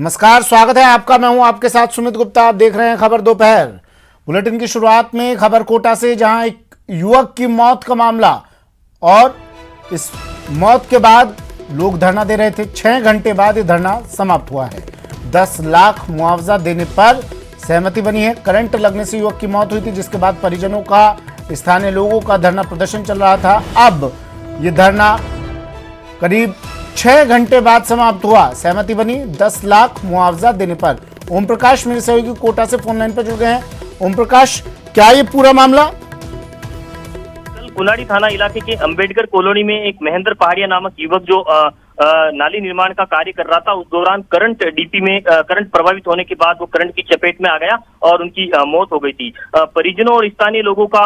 नमस्कार, स्वागत है आपका। मैं हूं आपके साथ सुमित गुप्ता। आप देख रहे हैं खबर दोपहर। बुलेटिन की शुरुआत में खबर कोटा से, जहां एक युवक की मौत का मामला और इस मौत के बाद लोग धरना दे रहे थे। 6 घंटे बाद ये धरना समाप्त हुआ है। 10 लाख मुआवजा देने पर सहमति बनी है। करंट लगने से युवक की मौत हुई थी, जिसके बाद परिजनों का, स्थानीय लोगों का धरना प्रदर्शन चल रहा था। अब ये धरना करीब 6 घंटे बाद समाप्त हुआ। सहमति बनी 10 लाख मुआवजा देने पर। ओम प्रकाश मेरे सहयोगी कोटा से फोन लाइन पर जुड़ गए हैं। ओम प्रकाश, क्या ये पूरा मामला? कल कुनाड़ी थाना इलाके के अंबेडकर कॉलोनी में एक महेंद्र पहाड़िया नामक युवक जो नाली निर्माण का कार्य कर रहा था, उस दौरान करंट डीपी में करंट प्रभावित होने के बाद वो करंट की चपेट में आ गया और उनकी मौत हो गई थी। परिजनों और स्थानीय लोगों का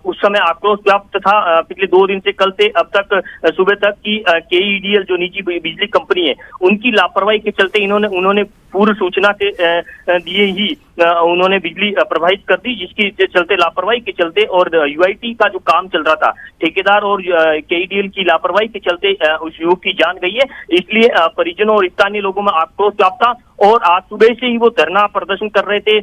उस समय आक्रोश व्याप्त था। पिछले 2 दिन से, कल से अब तक सुबह तक की KEDL जो निजी बिजली कंपनी है, उनकी लापरवाही के चलते उन्होंने पूर्व सूचना के दिए ही उन्होंने बिजली प्रभावित कर दी, जिसकी चलते लापरवाही के चलते और UIT का जो काम चल रहा था, ठेकेदार और KEDL की लापरवाही के चलते उस युवक की जान गई है। इसलिए परिजनों और स्थानीय लोगों में आक्रोश व्याप्त था और आज सुबह से ही वो धरना प्रदर्शन कर रहे थे।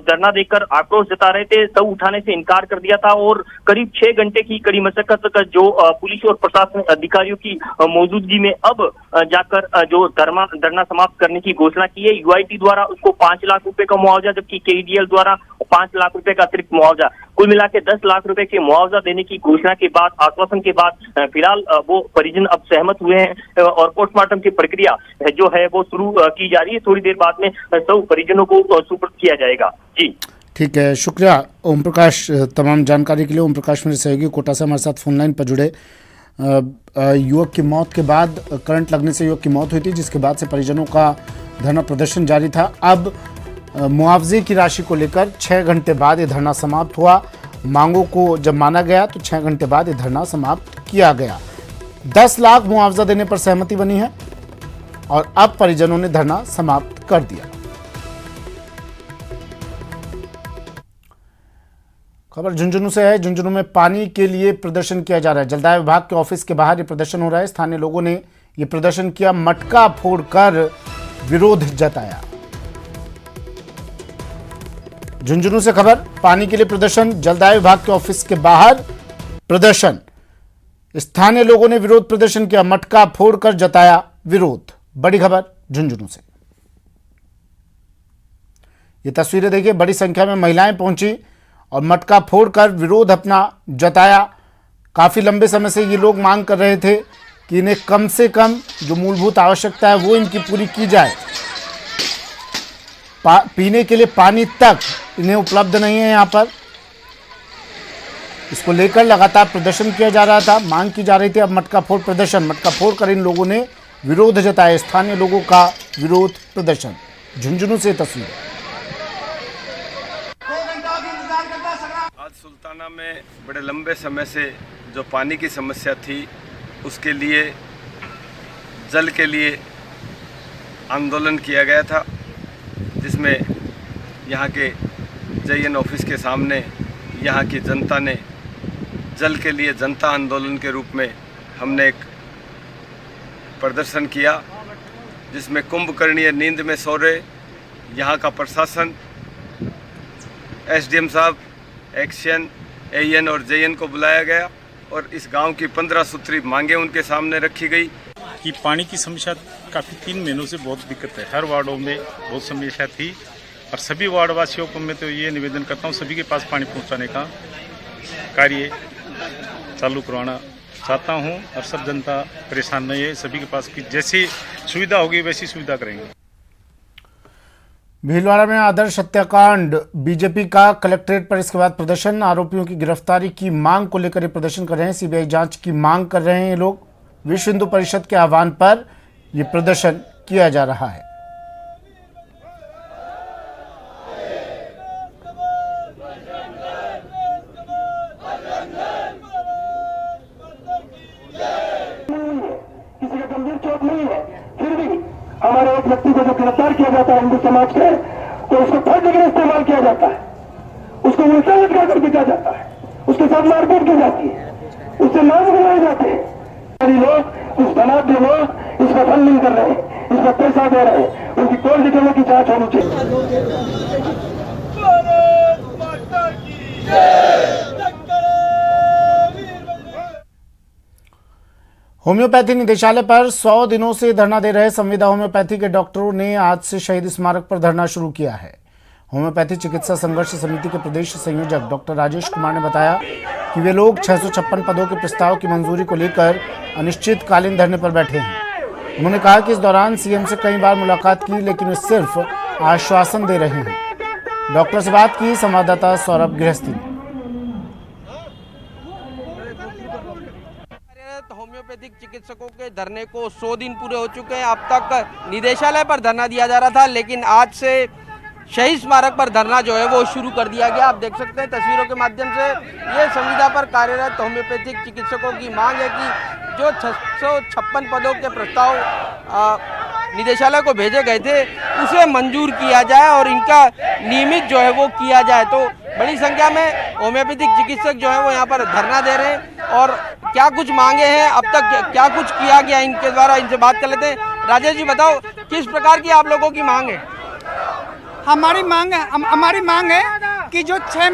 धरना देकर आक्रोश जता रहे थे। सब उठाने से इनकार कर दिया था और करीब 6 घंटे की कड़ी मशक्कत कर जो पुलिस और प्रशासन अधिकारियों की मौजूदगी में अब जाकर जो धरना समाप्त करने की घोषणा की है। UIT द्वारा उसको 5 लाख रुपए का मुआवजा, जबकि KEDL द्वारा 5 लाख रुपए का अतिरिक्त मुआवजा, कुल मिला के 10 लाख रुपए के मुआवजा देने की घोषणा के बाद, आश्वासन के बाद फिलहाल वो परिजन अब सहमत हुए हैं और पोस्टमार्टम की प्रक्रिया जो है वो शुरू की जा रही है। थोड़ी देर बाद में सब परिजनों को सुपुर्द किया जाएगा। जी ठीक है, शुक्रिया ओम प्रकाश तमाम जानकारी के लिए। ओम प्रकाश मेरे सहयोगी कोटा से हमारे साथ फोन लाइन पर जुड़े। युवक की मौत के बाद, करंट लगने से युवक की मौत हुई थी, जिसके बाद से परिजनों का धरना प्रदर्शन जारी था। अब मुआवजे की राशि को लेकर 6 घंटे बाद ये धरना समाप्त हुआ। मांगों को जब माना गया तो 6 घंटे बाद ये धरना समाप्त किया गया। 10 लाख मुआवजा देने पर सहमति बनी है और अब परिजनों ने धरना समाप्त कर दिया। खबर झुंझुनू से है। झुंझुनू में पानी के लिए प्रदर्शन किया जा रहा है। जलदाय विभाग के ऑफिस के बाहर ये प्रदर्शन हो रहा है। स्थानीय लोगों ने ये प्रदर्शन किया, मटका फोड़कर विरोध जताया। झुंझुनू से खबर, पानी के लिए प्रदर्शन, जलदाय विभाग के ऑफिस के बाहर प्रदर्शन। स्थानीय लोगों ने विरोध प्रदर्शन किया, मटका फोड़कर जताया विरोध। बड़ी खबर झुंझुनू से। ये तस्वीरें देखिए, बड़ी संख्या में महिलाएं पहुंची और मटका फोड़कर विरोध अपना जताया। काफी लंबे समय से ये लोग मांग कर रहे थे कि इन्हें कम से कम जो मूलभूत आवश्यकता है वो इनकी पूरी की जाए। पीने के लिए पानी तक इन्हें उपलब्ध नहीं है यहाँ पर। इसको लेकर लगातार प्रदर्शन किया जा रहा था, मांग की जा रही थी। अब मटका फोड़ प्रदर्शन, मटका फोड़ कर इन लोगों ने विरोध जताया। स्थानीय लोगों का विरोध प्रदर्शन। झुंझुनू से तस्वीर। आज सुल्ताना में बड़े लंबे समय से जो पानी की समस्या थी, उसके लिए, जल के लिए आंदोलन किया गया था, जिसमें यहाँ के JN ऑफिस के सामने यहाँ की जनता ने जल के लिए जनता आंदोलन के रूप में हमने एक प्रदर्शन किया, जिसमें कुंभकर्णीय नींद में सो रहे यहाँ का प्रशासन, SDM साहब, एक्शन, AN और JN को बुलाया गया और इस गांव की 15 सूत्री मांगे उनके सामने रखी गई। कि पानी की समस्या काफ़ी 3 महीनों से बहुत दिक्कत है। हर वार्डों में बहुत समस्या थी और सभी वार्ड वासियों को मैं तो ये निवेदन करता हूँ, सभी के पास पानी पहुँचाने का कार्य चालू करवाना चाहता हूँ और सब जनता परेशान नहीं है। सभी के पास की जैसी सुविधा होगी वैसी सुविधा करेंगे। भीलवाड़ा में आदर्श हत्याकांड, बीजेपी का कलेक्ट्रेट पर इसके बाद प्रदर्शन। आरोपियों की गिरफ्तारी की मांग को लेकर ये प्रदर्शन कर रहे हैं। CBI जांच की मांग कर रहे हैं ये लोग। विश्व हिंदू परिषद के आह्वान पर यह प्रदर्शन किया जा रहा है। किसी का गंभीर चोट नहीं है, फिर भी हमारे एक व्यक्ति को जो गिरफ्तार किया जाता है हिंदू समाज के, तो उसको फर्ज के इस्तेमाल किया जाता है, उसको उल्टा लटका कर पीटा जाता है, उसके साथ मारपीट की जाती है, उससे नाम गिराए जाते हैं। लोग, कुछ धनाढ़ लोग इसका फंडिंग कर रहे हैं। इसमें पैसा दे रहे हैं, उनकी कौन सी जगह की जांच होनी चाहिए। होम्योपैथी निदेशालय पर 100 दिनों से धरना दे रहे संविदा होम्योपैथी के डॉक्टरों ने आज से शहीद स्मारक पर धरना शुरू किया है। होम्योपैथी चिकित्सा संघर्ष समिति के प्रदेश संयोजक डॉक्टर राजेश कुमार ने बताया कि वे लोग 656 पदों के प्रस्ताव की मंजूरी को लेकर अनिश्चितकालीन धरने पर बैठे हैं। उन्होंने कहा कि इस दौरान सीएम से कई बार मुलाकात की, लेकिन वे सिर्फ आश्वासन दे रहे हैं। डॉक्टर से बात की संवाददाता सौरभ गृहस्थी ने। होम्योपैथिक चिकित्सकों के धरने को 100 दिन पूरे हो चुके हैं। अब तक निदेशालय पर धरना दिया जा रहा था, लेकिन आज से शहीद स्मारक पर धरना जो है वो शुरू कर दिया गया। आप देख सकते हैं तस्वीरों के माध्यम से, ये संविदा पर कार्यरत होम्योपैथिक चिकित्सकों की मांग है कि जो 656 पदों के प्रस्ताव निदेशालय को भेजे गए थे उसे मंजूर किया जाए और इनका नियमित जो है वो किया जाए। तो बड़ी संख्या में होम्योपैथिक चिकित्सक जो है वो यहाँ पर धरना दे रहे हैं और क्या कुछ मांगे हैं, अब तक क्या कुछ किया गया इनके द्वारा, इनसे बात कर लेते हैं। राजेश जी बताओ, किस प्रकार की आप लोगों की मांग है? हमारी मांग है कि जो 6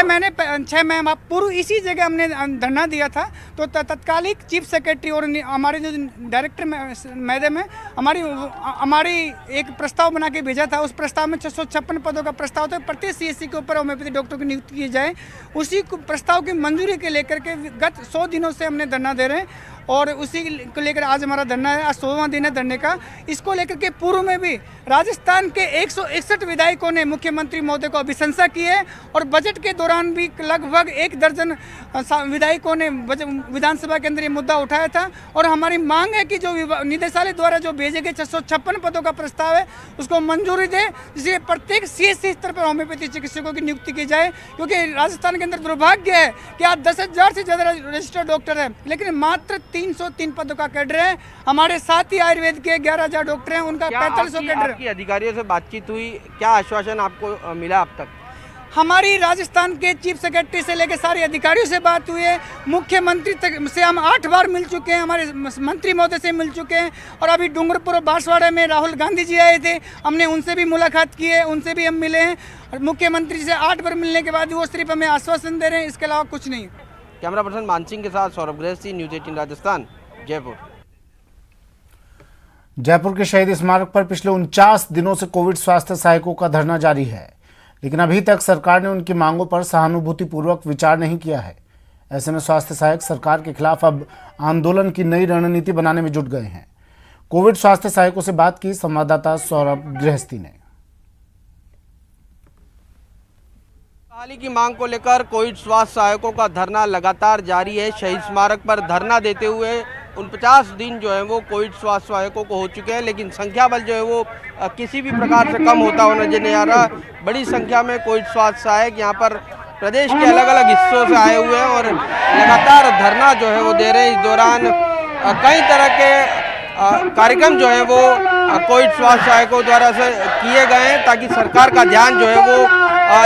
महीने पूर्व इसी जगह हमने धरना दिया था, तो तत्कालिक चीफ सेक्रेटरी और हमारे जो डायरेक्टर मैडम है हमारी एक प्रस्ताव बना के भेजा था। उस प्रस्ताव में 656 पदों का प्रस्ताव था, प्रत्येक सीएससी के ऊपर होम्योपैथी डॉक्टर की नियुक्ति की जाए। उसी प्रस्ताव की मंजूरी के लेकर के गत 100 दिनों से हमने धरना दे रहे हैं और उसी को लेकर आज हमारा धरना है। आज 100वां दिन है धरने का। इसको लेकर के पूर्व में भी राजस्थान के 161 विधायकों ने मुख्यमंत्री महोदय को अभिशंसा की है और बजट के दौरान भी लगभग 1 दर्जन विधायकों ने विधानसभा के अंदर ये मुद्दा उठाया था। और हमारी मांग है कि जो निदेशालय द्वारा जो भेजे गए 656 पदों का प्रस्ताव है उसको मंजूरी दे, जिससे प्रत्येक सीएससी स्तर पर होम्योपैथी चिकित्सकों की नियुक्ति की जाए। क्योंकि राजस्थान के अंदर दुर्भाग्य है कि आज 10,000 से ज़्यादा रजिस्टर्ड डॉक्टर है, लेकिन मात्र 303 पदों का कैडर है। हमारे साथ ही आयुर्वेद के 11,000 डॉक्टर हैं, उनका 4500 कैडर। आपकी अधिकारियों से बातचीत हुई, क्या आश्वासन आपको मिला अब तक? हमारी राजस्थान के चीफ सेक्रेटरी से लेकर सारे अधिकारियों से बात हुई है। मुख्यमंत्री तक से हम 8 बार मिल चुके हैं, हमारे मंत्री महोदय से मिल चुके हैं और अभी डूंगरपुर और बांसवाड़ा में राहुल गांधी जी आए थे, हमने उनसे भी मुलाकात की है, उनसे भी हम मिले हैं। और मुख्यमंत्री से 8 बार मिलने के बाद वो सिर्फ हमें आश्वासन दे रहे हैं, इसके अलावा कुछ नहीं। कैमरा पर्सन मान सिंह के साथ सौरभ गृहस्थी, न्यूज़ 18 राजस्थान, जयपुर। जयपुर के शहीद स्मारक पर पिछले 49 दिनों से कोविड स्वास्थ्य सहायकों का धरना जारी है, लेकिन अभी तक सरकार ने उनकी मांगों पर सहानुभूतिपूर्वक विचार नहीं किया है। ऐसे में स्वास्थ्य सहायक सरकार के खिलाफ अब आंदोलन की नई रणनीति बनाने में जुट गए हैं। कोविड स्वास्थ्य सहायकों से बात की संवाददाता सौरभ गृहस्थी ने। बहाली की मांग को लेकर कोविड स्वास्थ्य सहायकों का धरना लगातार जारी है। शहीद स्मारक पर धरना देते हुए 49 दिन जो है वो कोविड स्वास्थ्य सहायकों को हो चुके हैं, लेकिन संख्या बल जो है वो किसी भी प्रकार से कम होता हुआ नजर नहीं आ रहा। बड़ी संख्या में कोविड स्वास्थ्य सहायक यहाँ पर प्रदेश के अलग अलग हिस्सों से आए हुए हैं और लगातार धरना जो है वो दे रहे हैं। इस दौरान कई तरह के कार्यक्रम जो है वो कोविड स्वास्थ्य सहायकों द्वारा से किए गए हैं ताकि सरकार का ध्यान जो है वो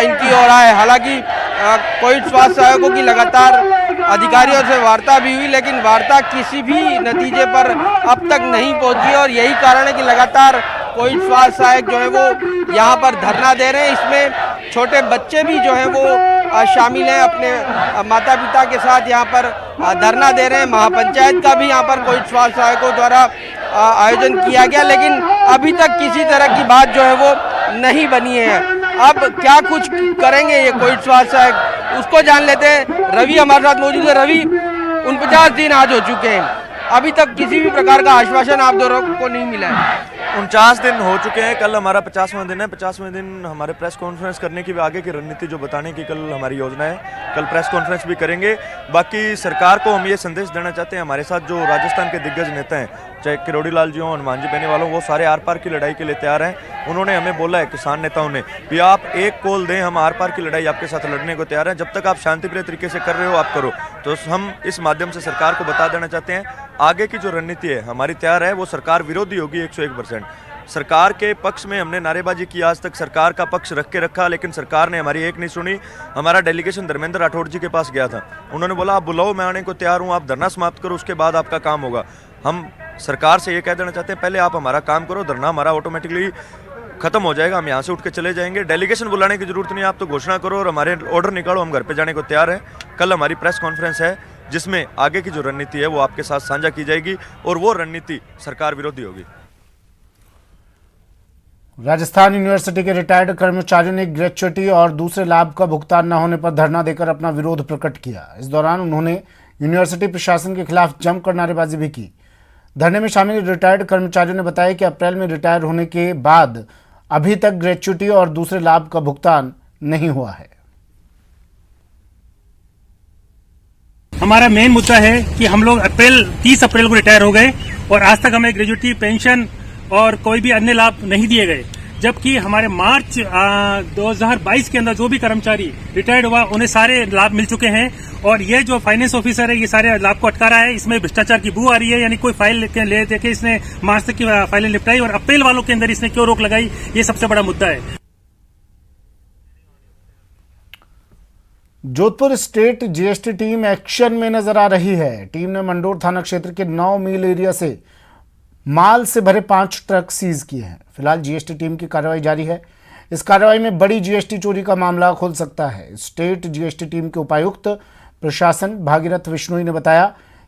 इनकी ओर आए। हालांकि कोविड स्वास्थ्य सहायकों की लगातार अधिकारियों से वार्ता भी हुई, लेकिन वार्ता किसी भी नतीजे पर अब तक नहीं पहुंची और यही कारण है कि लगातार कोविड स्वास्थ्य सहायक जो है वो यहाँ पर धरना दे रहे हैं। इसमें छोटे बच्चे भी जो है वो शामिल हैं, अपने माता पिता के साथ यहाँ पर धरना दे रहे हैं। महापंचायत का भी यहाँ पर कोविड स्वास्थ्य सहायकों द्वारा आयोजन किया गया, लेकिन अभी तक किसी तरह की बात जो है वो नहीं बनी है। अब क्या कुछ करेंगे ये कोविड स्वास्थ्य सहायक, उसको जान लेते हैं। रवि हमारे साथ मौजूद है। रवि, 49 दिन आज हो चुके हैं, अभी तक किसी भी प्रकार का आश्वासन आप दोनों को नहीं मिला है। 49 दिन हो चुके हैं, कल हमारा 50वां दिन है। 50वें दिन हमारे प्रेस कॉन्फ्रेंस करने की भी आगे की रणनीति जो बताने की कल हमारी योजना है। कल प्रेस कॉन्फ्रेंस भी करेंगे। बाकी सरकार को हम ये संदेश देना चाहते हैं, हमारे साथ जो राजस्थान के दिग्गज नेता हैं, चाहे किरोड़ी लाल जी हों, हनुमान जी बेनीवाल हों, वो सारे आर पार की लड़ाई के लिए तैयार हैं। उन्होंने हमें बोला है, किसान नेताओं ने भी, आप एक कॉल दें, हम आर पार की लड़ाई आपके साथ लड़ने को तैयार हैं। जब तक आप शांतिप्रिय तरीके से कर रहे हो आप करो। तो हम इस माध्यम से सरकार को बता देना चाहते हैं, आगे की जो रणनीति है हमारी तैयार है, वो सरकार विरोधी होगी 101%। सरकार के पक्ष में हमने नारेबाजी की, आज तक सरकार का पक्ष रख के रखा, लेकिन सरकार ने हमारी एक नहीं सुनी। हमारा डेलीगेशन धर्मेंद्र राठौड़ जी के पास गया था, उन्होंने बोला आप बुलाओ, मैं आने को तैयार हूँ, आप धरना समाप्त करो, उसके बाद आपका काम होगा। हम सरकार से ये कह देना चाहते हैं, पहले आप हमारा काम करो, धरना हमारा ऑटोमेटिकली खत्म हो जाएगा, हम यहाँ से उठ के चले जाएंगे। डेलीगेशन बुलाने की जरूरत नहीं है, आप तो घोषणा करो और हमारे ऑर्डर निकालो, हम घर पे जाने को तैयार हैं। कल हमारी प्रेस कॉन्फ्रेंस है जिसमें आगे की जो रणनीति है वो आपके साथ साझा की जाएगी और वो रणनीति सरकार विरोधी होगी। राजस्थान यूनिवर्सिटी के रिटायर्ड कर्मचारियों ने ग्रेच्युटी और दूसरे लाभ का भुगतान न होने पर धरना देकर अपना विरोध प्रकट किया। इस दौरान उन्होंने यूनिवर्सिटी प्रशासन के खिलाफ जमकर नारेबाजी भी की। धरने में शामिल रिटायर्ड कर्मचारियों ने बताया कि अप्रैल में रिटायर होने के बाद अभी तक ग्रेच्युटी और दूसरे लाभ का भुगतान नहीं हुआ है। हमारा मेन मुद्दा है कि हम लोग 30 अप्रैल को रिटायर हो गए और आज तक हमें ग्रेजुएटी, पेंशन और कोई भी अन्य लाभ नहीं दिए गए, जबकि हमारे मार्च 2022 के अंदर जो भी कर्मचारी रिटायर्ड हुआ उन्हें सारे लाभ मिल चुके हैं। और ये जो फाइनेंस ऑफिसर है ये सारे लाभ को अटका रहा है, इसमें भ्रष्टाचार की बू आ रही है। यानी कोई फाइल ले देके इसने मार्च तक की फाइलें निपटाई और अप्रैल वालों के अंदर इसने क्यों रोक लगाई, ये सबसे बड़ा मुद्दा है। Jodhpur state GST team action में नजर आ रही है। टीम ने मंडोर थाना क्षेत्र के 9 मील एरिया से माल से भरे 5 ट्रक सीज किए हैं। फिलहाल जीएसटी टीम की कार्रवाई जारी है। इस कार्रवाई में बड़ी जीएसटी चोरी का मामला खुल सकता है। स्टेट जीएसटी टीम के उपायुक्त प्रशासन भागीरथ विश्नोई ने बताया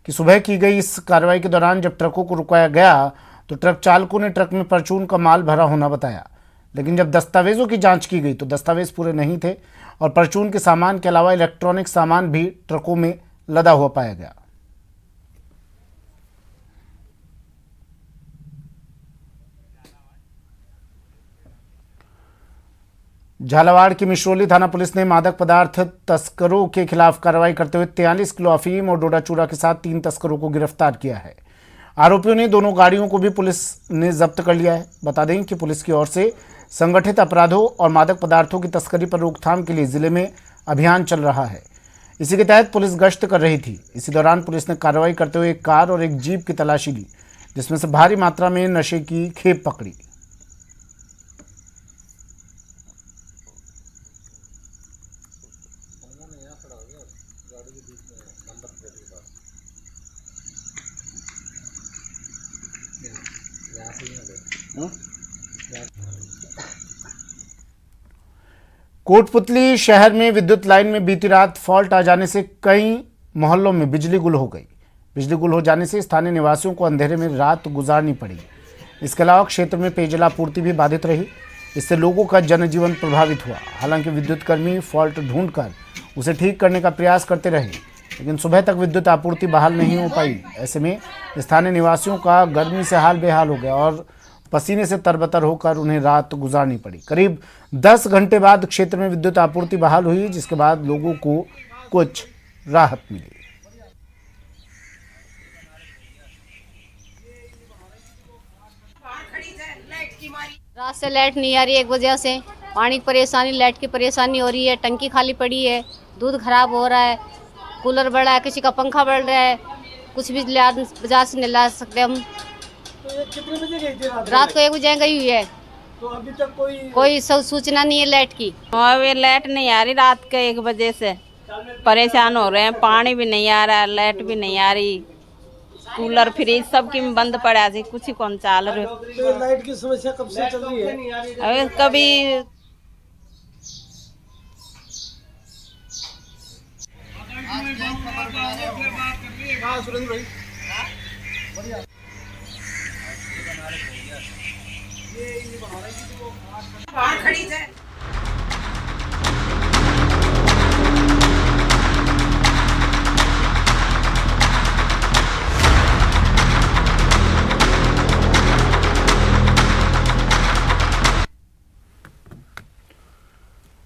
कि सुबह की गई इस कार्रवाई के दौरान जब ट्रकों को रुकाया गया तो ट्रक चालकों ने ट्रक में परचून का माल भरा होना बताया, लेकिन जब दस्तावेजों की जांच की गई तो दस्तावेज पूरे नहीं थे और परचून के सामान के अलावा इलेक्ट्रॉनिक सामान भी ट्रकों में लदा हुआ पाया गया। झालावाड़ की मिश्रोली थाना पुलिस ने मादक पदार्थ तस्करों के खिलाफ कार्रवाई करते हुए 43 किलो अफीम और डोडा चूरा के साथ 3 तस्करों को गिरफ्तार किया है। आरोपियों ने दोनों गाड़ियों को भी पुलिस ने जब्त कर लिया है। बता दें कि पुलिस की ओर से संगठित अपराधों और मादक पदार्थों की तस्करी पर रोकथाम के लिए जिले में अभियान चल रहा है। इसी के तहत पुलिस गश्त कर रही थी। इसी दौरान पुलिस ने कार्रवाई करते हुए एक कार और एक जीप की तलाशी ली, जिसमें से भारी मात्रा में नशे की खेप पकड़ी। कोटपुतली शहर में विद्युत लाइन में बीती रात फॉल्ट आ जाने से कई मोहल्लों में बिजली गुल हो गई। बिजली गुल हो जाने से स्थानीय निवासियों को अंधेरे में रात गुजारनी पड़ी। इसके अलावा क्षेत्र में पेयजल आपूर्ति भी बाधित रही। इससे लोगों का जनजीवन प्रभावित हुआ। हालांकि विद्युत कर्मी फॉल्ट ढूंढकर उसे ठीक करने का प्रयास करते रहे, लेकिन सुबह तक विद्युत आपूर्ति बहाल नहीं हो पाई। ऐसे में स्थानीय निवासियों का गर्मी से हाल बेहाल हो गया और पसीने से तरबतर होकर उन्हें रात गुजारनी पड़ी। करीब 10 घंटे बाद क्षेत्र में विद्युत आपूर्ति बहाल हुई, जिसके बाद लोगों को कुछ राहत मिली। रात से लाइट नहीं आ रही है, 1 बजे से पानी की परेशानी, लाइट की परेशानी हो रही है, टंकी खाली पड़ी है, दूध खराब हो रहा है, कूलर बढ़ रहा है, किसी का पंखा बढ़ रहा है, कुछ भी बाजार से नहीं ला सकते हम। तो कितने बजे गई थी रात को 1 बजे गई हुई है, तो अभी तक कोई सूचना नहीं है लाइट की। वे लाइट नहीं आ रही रात के 1 बजे से, परेशान हो रहे हैं। पानी भी नहीं आ रहा है, लाइट भी नहीं आ रही, कूलर फ्रिज सब की बंद पड़ा है, कुछ ही कौन चाल रहे। तो लाइट की समस्या कब से चल रही है? अभी कभी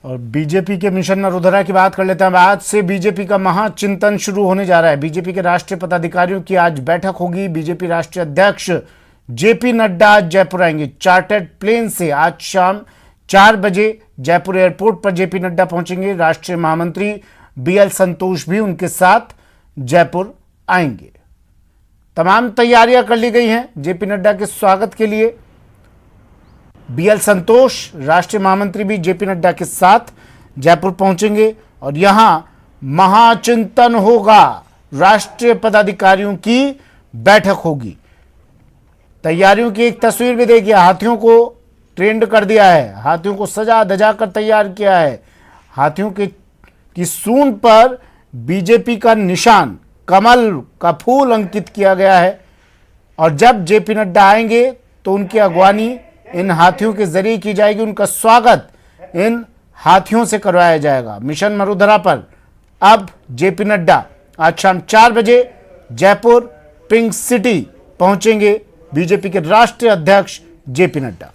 और बीजेपी के मिशन नरोधरा की बात कर लेते हैं। आज से बीजेपी का महाचिंतन शुरू होने जा रहा है। बीजेपी के राष्ट्रीय पदाधिकारियों की आज बैठक होगी। बीजेपी राष्ट्रीय अध्यक्ष जेपी नड्डा आज जयपुर आएंगे। चार्टर्ड प्लेन से आज शाम 4 बजे जयपुर एयरपोर्ट पर जेपी नड्डा पहुंचेंगे। राष्ट्रीय महामंत्री बीएल संतोष भी उनके साथ जयपुर आएंगे। तमाम तैयारियां कर ली गई हैं जेपी नड्डा के स्वागत के लिए। बीएल संतोष राष्ट्रीय महामंत्री भी जेपी नड्डा के साथ जयपुर पहुंचेंगे और यहां महाचिंतन होगा। राष्ट्रीय पदाधिकारियों की बैठक होगी। तैयारियों की एक तस्वीर भी देखिए। हाथियों को ट्रेंड कर दिया है, हाथियों को सजा धजा कर तैयार किया है। हाथियों की सूंड पर बीजेपी का निशान कमल का फूल अंकित किया गया है और जब जेपी नड्डा आएंगे तो उनकी अगवानी इन हाथियों के जरिए की जाएगी। उनका स्वागत इन हाथियों से करवाया जाएगा। मिशन मरुधरा पर अब जेपी नड्डा आज शाम 4 बजे जयपुर पिंक सिटी पहुंचेंगे। बीजेपी के राष्ट्रीय अध्यक्ष जेपी नड्डा।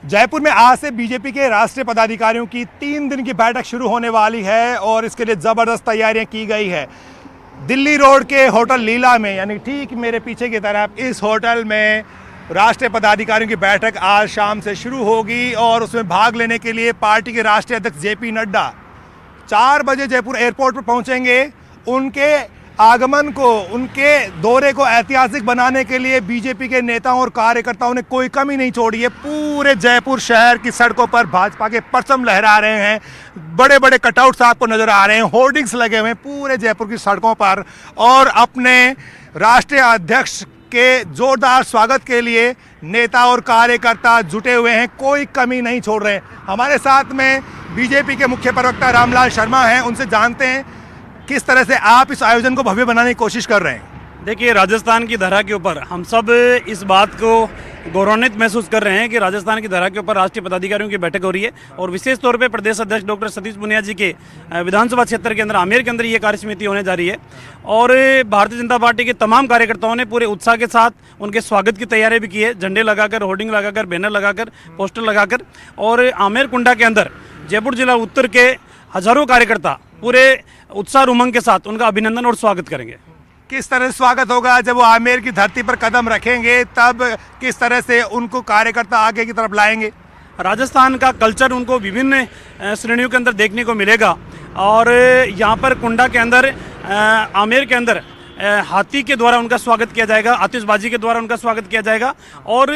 जयपुर में आज से बीजेपी के राष्ट्रीय पदाधिकारियों की 3 दिन की बैठक शुरू होने वाली है और इसके लिए जबरदस्त तैयारियां की गई है। दिल्ली रोड के होटल लीला में, यानी ठीक मेरे पीछे की तरफ, इस होटल में राष्ट्रीय पदाधिकारियों की बैठक आज शाम से शुरू होगी और उसमें भाग लेने के लिए पार्टी के राष्ट्रीय अध्यक्ष जेपी नड्डा 4 बजे जयपुर एयरपोर्ट पर पहुंचेंगे। उनके आगमन को, उनके दौरे को ऐतिहासिक बनाने के लिए बीजेपी के नेताओं और कार्यकर्ताओं ने कोई कमी नहीं छोड़ी है। पूरे जयपुर शहर की सड़कों पर भाजपा के परचम लहरा रहे हैं, बड़े बड़े कटआउट्स आपको नजर आ रहे हैं, होर्डिंग्स लगे हुए हैं पूरे जयपुर की सड़कों पर और अपने राष्ट्रीय अध्यक्ष के जोरदार स्वागत के लिए नेता और कार्यकर्ता जुटे हुए हैं, कोई कमी नहीं छोड़ रहे हैं। हमारे साथ में बीजेपी के मुख्य प्रवक्ता रामलाल शर्मा हैं, उनसे जानते हैं किस तरह से आप इस आयोजन को भव्य बनाने की कोशिश कर रहे हैं। देखिए, राजस्थान की धरा के ऊपर हम सब इस बात को गौरवान्वित महसूस कर रहे हैं कि राजस्थान की धरा के ऊपर राष्ट्रीय पदाधिकारियों की बैठक हो रही है और विशेष तौर पे प्रदेश अध्यक्ष डॉक्टर सतीश पुनिया जी के विधानसभा क्षेत्र के अंदर आमेर के अंदर ये कार्य समिति होने जा रही है और भारतीय जनता पार्टी के तमाम कार्यकर्ताओं ने पूरे उत्साह के साथ उनके स्वागत की तैयारी भी की है। झंडे लगाकर, होर्डिंग लगाकर, बैनर लगाकर, पोस्टर लगाकर और आमेर कुंडा के अंदर जयपुर जिला उत्तर के हजारों कार्यकर्ता पूरे उत्साह उमंग के साथ उनका अभिनंदन और स्वागत करेंगे। किस तरह से स्वागत होगा जब वो आमेर की धरती पर कदम रखेंगे, तब किस तरह से उनको कार्यकर्ता आगे की तरफ लाएंगे? राजस्थान का कल्चर उनको विभिन्न श्रेणियों के अंदर देखने को मिलेगा और यहाँ पर कुंडा के अंदर, आमेर के अंदर हाथी के द्वारा उनका स्वागत किया जाएगा, आतिशबाजी के द्वारा उनका स्वागत किया जाएगा और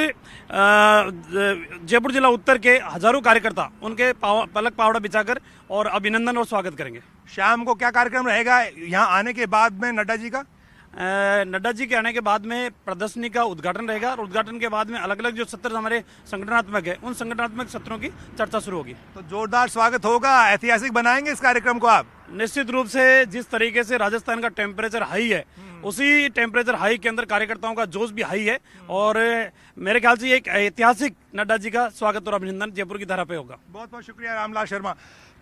जयपुर जिला उत्तर के हजारों कार्यकर्ता उनके पलक पावड़ा बिछाकर और अभिनंदन और स्वागत करेंगे। शाम को क्या कार्यक्रम रहेगा यहाँ आने के बाद में नड्डा जी का? नड्डा जी के आने के बाद में प्रदर्शनी का उद्घाटन रहेगा और उद्घाटन के बाद में अलग अलग जो सत्र हमारे संगठनात्मक है उन संगठनात्मक सत्रों की चर्चा शुरू होगी। तो जोरदार स्वागत होगा, ऐतिहासिक बनाएंगे इस कार्यक्रम को आप? निश्चित रूप से जिस तरीके से राजस्थान का टेम्परेचर हाई है उसी टेम्परेचर हाई के अंदर कार्यकर्ताओं का जोश भी हाई है और मेरे ख्याल से एक ऐतिहासिक नड्डा जी का स्वागत और अभिनंदन जयपुर की धरा पे होगा। बहुत बहुत शुक्रिया रामलाल शर्मा।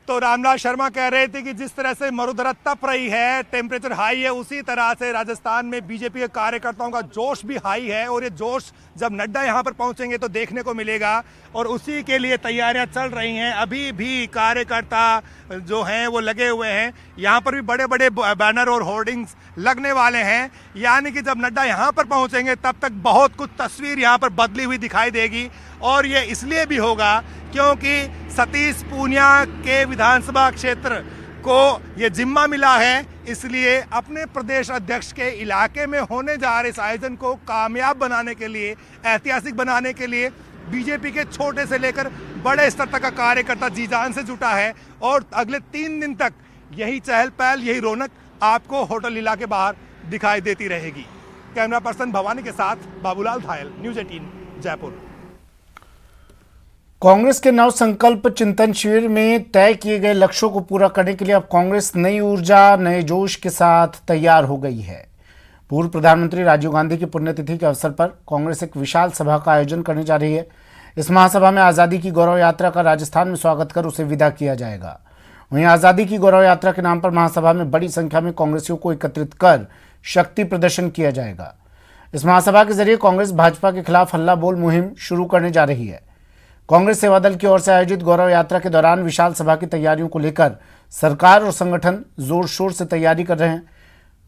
तो रामलाल शर्मा कह रहे थे कि जिस तरह से मरुधरा तप रही है, टेम्परेचर हाई है, उसी तरह से राजस्थान में बीजेपी के कार्यकर्ताओं का जोश भी हाई है और ये जोश जब नड्डा यहाँ पर पहुंचेंगे तो देखने को मिलेगा और उसी के लिए तैयारियां चल रही हैं। अभी भी कार्यकर्ता जो हैं वो लगे हुए हैं, यहाँ पर भी बड़े बड़े बैनर और होर्डिंग्स लगने वाले हैं, यानी कि जब नड्डा यहाँ पर पहुँचेंगे तब तक बहुत कुछ तस्वीर यहाँ पर बदली हुई दिखाई देगी और ये इसलिए भी होगा क्योंकि सतीश पूनिया के विधानसभा क्षेत्र को ये जिम्मा मिला है, इसलिए अपने प्रदेश अध्यक्ष के इलाके में होने जा रहे इस आयोजन को कामयाब बनाने के लिए, ऐतिहासिक बनाने के लिए बीजेपी के छोटे से लेकर बड़े स्तर तक का कार्यकर्ता जी जान से जुटा है और अगले 3 दिन तक यही चहल पहल, यही रौनक आपको होटल लीला के बाहर दिखाई देती रहेगी। कैमरा पर्सन भवानी के साथ बाबूलाल धायल, न्यूज़ 18 जयपुर। कांग्रेस के नव संकल्प चिंतन शिविर में तय किए गए लक्ष्यों को पूरा करने के लिए अब कांग्रेस नई ऊर्जा, नए जोश के साथ तैयार हो गई है। पूर्व प्रधानमंत्री राजीव गांधी की पुण्यतिथि के अवसर पर कांग्रेस एक विशाल सभा का आयोजन करने जा रही है। इस महासभा में आज़ादी की गौरव यात्रा का राजस्थान में स्वागत कर उसे विदा किया जाएगा। वहीं आज़ादी की गौरव यात्रा के नाम पर महासभा में बड़ी संख्या में कांग्रेसियों को एकत्रित कर शक्ति प्रदर्शन किया जाएगा। इस महासभा के जरिए कांग्रेस भाजपा के खिलाफ हल्ला बोल मुहिम शुरू करने जा रही है। कांग्रेस सेवा दल की ओर से आयोजित गौरव यात्रा के दौरान विशाल सभा की तैयारियों को लेकर सरकार और संगठन जोर शोर से तैयारी कर रहे हैं।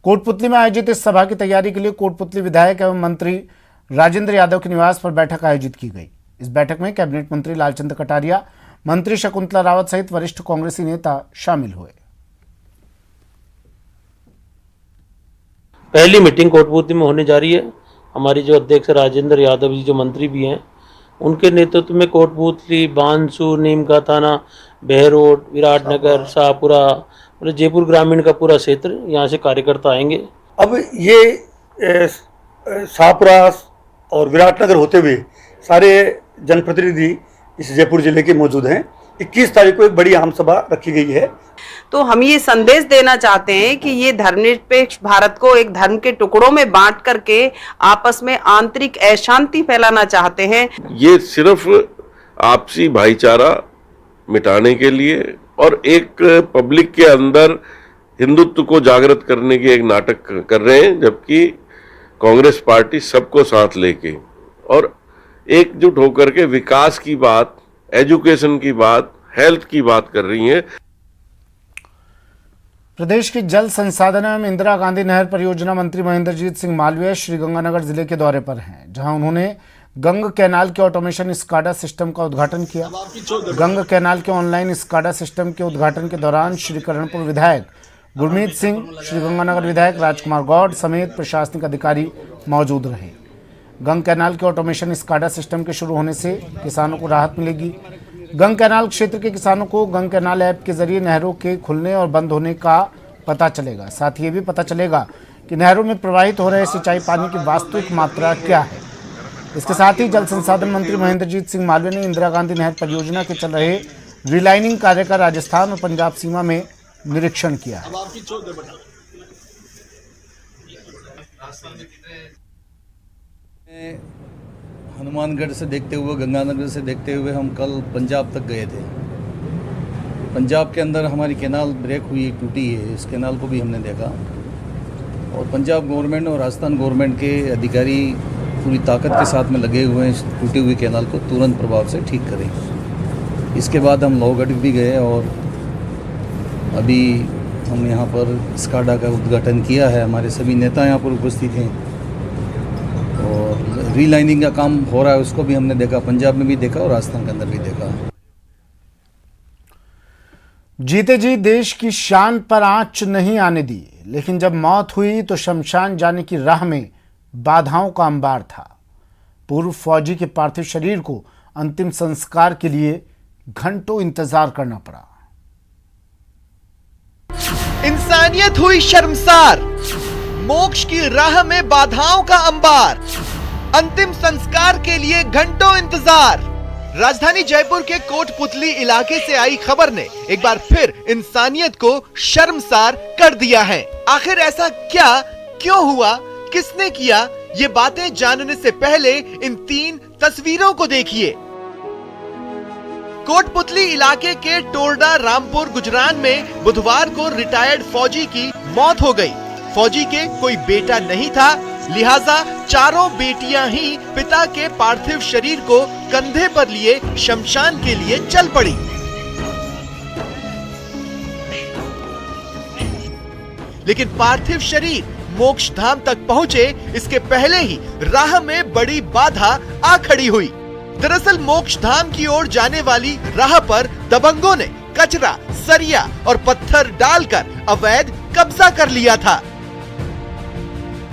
कोटपुतली में आयोजित इस सभा की तैयारी के लिए कोटपुतली विधायक एवं मंत्री राजेंद्र यादव के निवास पर बैठक आयोजित की गई। इस बैठक में कैबिनेट मंत्री लालचंद कटारिया, मंत्री शकुंतला रावत सहित वरिष्ठ कांग्रेसी नेता शामिल हुए। पहली मीटिंग कोटपुतली में होने जा रही है। हमारी जो अध्यक्ष राजेंद्र यादव जी, जो मंत्री भी हैं, उनके नेतृत्व में कोटपुतली, बानसूर, नीम का थाना, बहरोड, विराटनगर, शाहपुरा और जयपुर ग्रामीण का पूरा क्षेत्र, यहाँ से कार्यकर्ता आएंगे। अब ये शाहपुरा और विराटनगर होते हुए सारे जनप्रतिनिधि इस जयपुर जिले के मौजूद हैं। 21 तारीख को एक बड़ी आम सभा रखी गई है। तो हम ये संदेश देना चाहते हैं कि ये धर्मनिरपेक्ष भारत को एक धर्म के टुकड़ों में बांट करके आपस में आंतरिक अशांति फैलाना चाहते हैं। ये सिर्फ आपसी भाईचारा मिटाने के लिए और एक पब्लिक के अंदर हिंदुत्व को जागृत करने की एक नाटक कर रहे हैं, जबकि कांग्रेस पार्टी सबको साथ लेके और एकजुट होकर के विकास की बात, एजुकेशन की बात, हेल्थ की बात कर रही है। प्रदेश के जल संसाधन एवं इंदिरा गांधी नहर परियोजना मंत्री महेंद्रजीत सिंह मालवीय श्रीगंगानगर जिले के दौरे पर हैं, जहां उन्होंने गंग कैनाल के ऑटोमेशन स्काडा सिस्टम का उद्घाटन किया। गंग कैनाल के ऑनलाइन स्काडा सिस्टम के उद्घाटन के दौरान श्रीकरणपुर विधायक गुरमीत सिंह, श्रीगंगानगर विधायक राजकुमार गौड़ समेत प्रशासनिक अधिकारी मौजूद रहे। गंग कैनाल के ऑटोमेशन स्काडा सिस्टम के शुरू होने से किसानों को राहत मिलेगी। गंग कैनाल क्षेत्र के किसानों को गंग कैनाल ऐप के जरिए नहरों के खुलने और बंद होने का पता चलेगा। साथ ही ये भी पता चलेगा कि नहरों में प्रवाहित हो रहे सिंचाई पानी की वास्तविक मात्रा क्या है। इसके साथ ही जल संसाधन मंत्री महेंद्रजीत सिंह मालवीय ने इंदिरा गांधी नहर परियोजना के चल रहे रिलाइनिंग कार्य का राजस्थान और पंजाब सीमा में निरीक्षण किया। हनुमानगढ़ से देखते हुए, गंगानगर से देखते हुए हम कल पंजाब तक गए थे। पंजाब के अंदर हमारी कैनाल ब्रेक हुई, टूटी है, इस कैनाल को भी हमने देखा और पंजाब गवर्नमेंट और राजस्थान गवर्नमेंट के अधिकारी पूरी ताकत के साथ में लगे हुए हैं टूटी हुई कैनाल को तुरंत प्रभाव से ठीक करें। इसके बाद हम लोहगढ़ भी गए और अभी हम यहाँ पर स्काडा का उद्घाटन किया है। हमारे सभी नेता यहाँ पर उपस्थित हैं और रीलाइनिंग का काम हो रहा है, उसको भी हमने देखा, पंजाब में भी देखा और राजस्थान के अंदर भी देखा। जीते जी देश की शान पर आंच नहीं आने दी, लेकिन जब मौत हुई तो शमशान जाने की राह में बाधाओं का अंबार था। पूर्व फौजी के पार्थिव शरीर को अंतिम संस्कार के लिए घंटों इंतजार करना पड़ा। इंसानियत हुई शर्मसार, मोक्ष की राह में बाधाओं का अंबार, अंतिम संस्कार के लिए घंटों इंतजार। राजधानी जयपुर के कोटपुतली इलाके से आई खबर ने एक बार फिर इंसानियत को शर्मसार कर दिया है। आखिर ऐसा क्या, क्यों हुआ, किसने किया, ये बातें जानने से पहले इन 3 तस्वीरों को देखिए। कोटपुतली इलाके के टोरडा रामपुर गुजरान में बुधवार को रिटायर्ड फौजी की मौत हो गई। फौजी के कोई बेटा नहीं था, लिहाजा चारों बेटियां ही पिता के पार्थिव शरीर को कंधे पर लिए शमशान के लिए चल पड़ी। लेकिन पार्थिव शरीर मोक्ष धाम तक पहुंचे इसके पहले ही राह में बड़ी बाधा आ खड़ी हुई। दरअसल मोक्ष धाम की ओर जाने वाली राह पर दबंगों ने कचरा, सरिया और पत्थर डालकर अवैध कब्जा कर लिया था।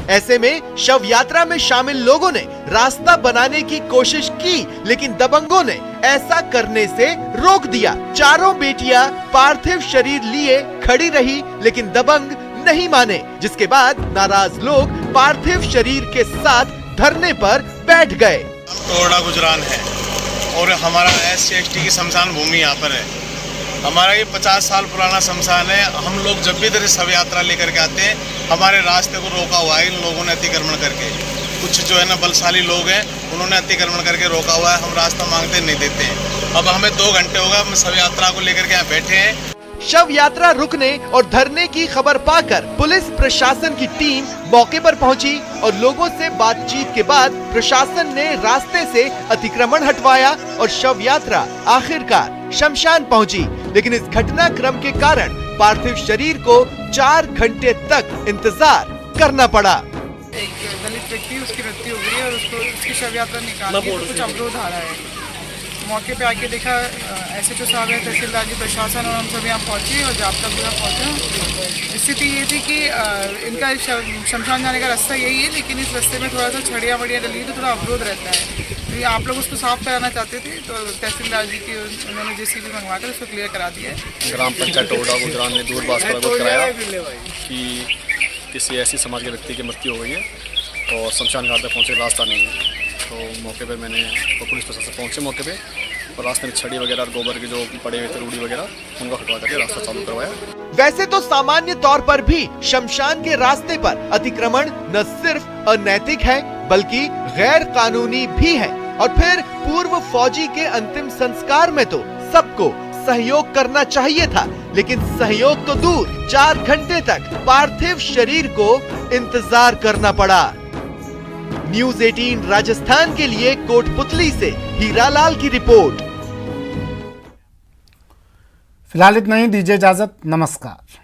ऐसे में शव यात्रा में शामिल लोगों ने रास्ता बनाने की कोशिश की, लेकिन दबंगों ने ऐसा करने से रोक दिया। चारों बेटियां पार्थिव शरीर लिए खड़ी रही, लेकिन दबंग नहीं माने, जिसके बाद नाराज लोग पार्थिव शरीर के साथ धरने पर बैठ गए। टोरडा गुजरान है और हमारा SC/ST की शमशान भूमि यहाँ पर है। हमारा ये 50 साल पुराना शमशान है। हम लोग जब भी इधर शव यात्रा लेकर के आते हैं, हमारे रास्ते को रोका हुआ है इन लोगों ने अतिक्रमण करके। कुछ जो है ना बलशाली लोग हैं, उन्होंने अतिक्रमण करके रोका हुआ है। हम रास्ता मांगते नहीं देते हैं। अब हमें 2 घंटे हो गए, हम शव यात्रा को लेकर के यहाँ बैठे हैं। शव यात्रा रुकने और धरने की खबर पाकर पुलिस प्रशासन की टीम मौके पर पहुंची और लोगों से बातचीत के बाद प्रशासन ने रास्ते से अतिक्रमण हटवाया और शव यात्रा आखिरकार शमशान पहुंची। लेकिन इस घटनाक्रम के कारण पार्थिव शरीर को 4 घंटे तक इंतजार करना पड़ा। एक दलित व्यक्ति, उसकी मृत्यु हो गई और उसकी शव यात्रा निकालने में कुछ अवरोध आ रहा है। मौके पे आके देखा SHO साहब है, तहसीलदार जी, प्रशासन और हम सब यहाँ पहुँचे और जाब्ता पूरा पहुँचा। स्थिति ये थी कि इनका शमशान जाने का रास्ता यही है, लेकिन इस रास्ते में थोड़ा सा छड़ियाँ वड़ियाँ डली तो थोड़ा अवरोध रहता है। तो आप लोग उसको साफ कराना चाहते थे, तो तहसीलदार जी की उन्होंने JCB मंगवा कर उसको क्लियर करा दिया है। ग्राम पंचायत टोरडा गुजरान ने दूरभाष पर अवगत कराया कि किसी ऐसी समाज के व्यक्ति की मृत्यु हो गई है और शमशान घाट तक पहुँचे रास्ता नहीं है। तो मौके पर मैंने पुलिस प्रशासन पहुँचे मौके पे और रास्ते में छड़ी वगैरह और गोबर के जो पड़े हुए थे रूढ़ी वगैरह उनको हटवा करके रास्ता चालू करवाया। वैसे तो सामान्य तौर पर भी शमशान के रास्ते पर अतिक्रमण न सिर्फ अनैतिक है बल्कि गैर कानूनी भी है। और फिर पूर्व फौजी के अंतिम संस्कार में तो सबको सहयोग करना चाहिए था, लेकिन सहयोग तो दूर 4 घंटे तक पार्थिव शरीर को इंतजार करना पड़ा। न्यूज़ 18 राजस्थान के लिए कोटपुतली से हीरालाल की रिपोर्ट। फिलहाल इतना ही, दीजिए इजाजत, नमस्कार।